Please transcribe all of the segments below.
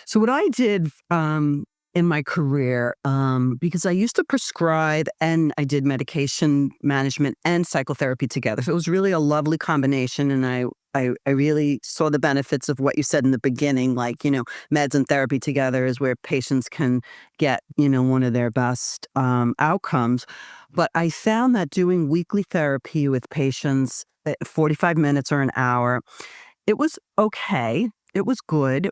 So what I did in my career, because I used to prescribe and I did medication management and psychotherapy together. So it was really a lovely combination. And I really saw the benefits of what you said in the beginning, like, meds and therapy together is where patients can get, one of their best outcomes. But I found that doing weekly therapy with patients, 45 minutes or an hour, it was okay. It was good.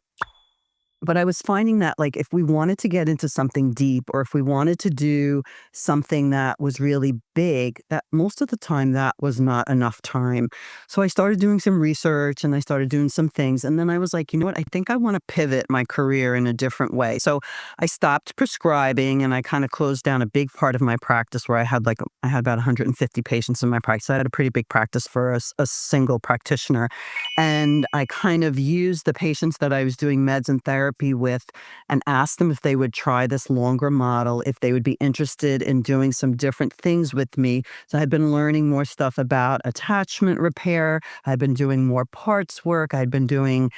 But I was finding that, like, if we wanted to get into something deep or if we wanted to do something that was really big, that most of the time that was not enough time. So I started doing some research and I started doing some things. And then I was like, you know what? I think I want to pivot my career in a different way. So I stopped prescribing and I kind of closed down a big part of my practice where I had about 150 patients in my practice. I had a pretty big practice for a single practitioner. And I kind of used the patients that I was doing meds and therapy with and asked them if they would try this longer model, if they would be interested in doing some different things with me. So I'd been learning more stuff about attachment repair. I'd been doing more parts work. I'd been doing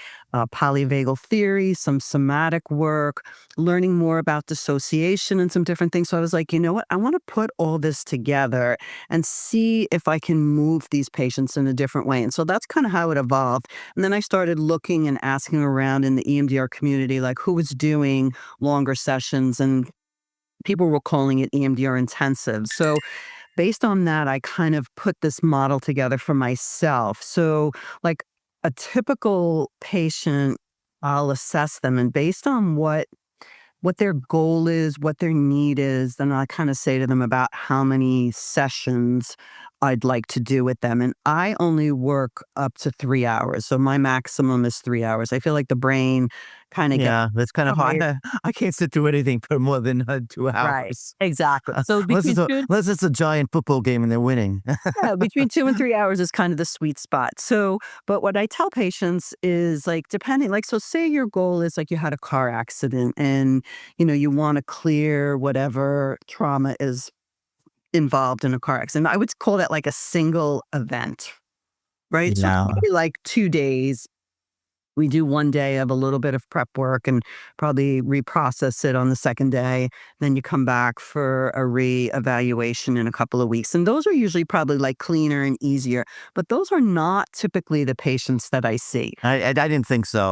polyvagal theory, some somatic work, learning more about dissociation and some different things. So I was like, you know what? I want to put all this together and see if I can move these patients in a different way. And so that's kind of how it evolved. And then I started looking and asking around in the EMDR community, like who was doing longer sessions, and people were calling it EMDR intensive. So based on that, I kind of put this model together for myself. So like a typical patient, I'll assess them, and based on what their goal is, what their need is, then I kind of say to them about how many sessions I'd like to do with them. And I only work up to 3 hours. So my maximum is 3 hours. I feel like the brain kind of gets Yeah, that's kind of hard. tired. I can't sit through anything for more than two Right. hours. Exactly. So Unless it's a giant football game and they're winning. yeah, between 2 and 3 hours is kind of the sweet spot. So, but what I tell patients is like, depending, like, so say your goal is like you had a car accident and, you want to clear whatever trauma is involved in a car accident. I would call that like a single event, right? So it's Yeah. maybe like 2 days. We do one day of a little bit of prep work and probably reprocess it on the second day. Then you come back for a re-evaluation in a couple of weeks. And those are usually probably like cleaner and easier. But those are not typically the patients that I see. I didn't think so.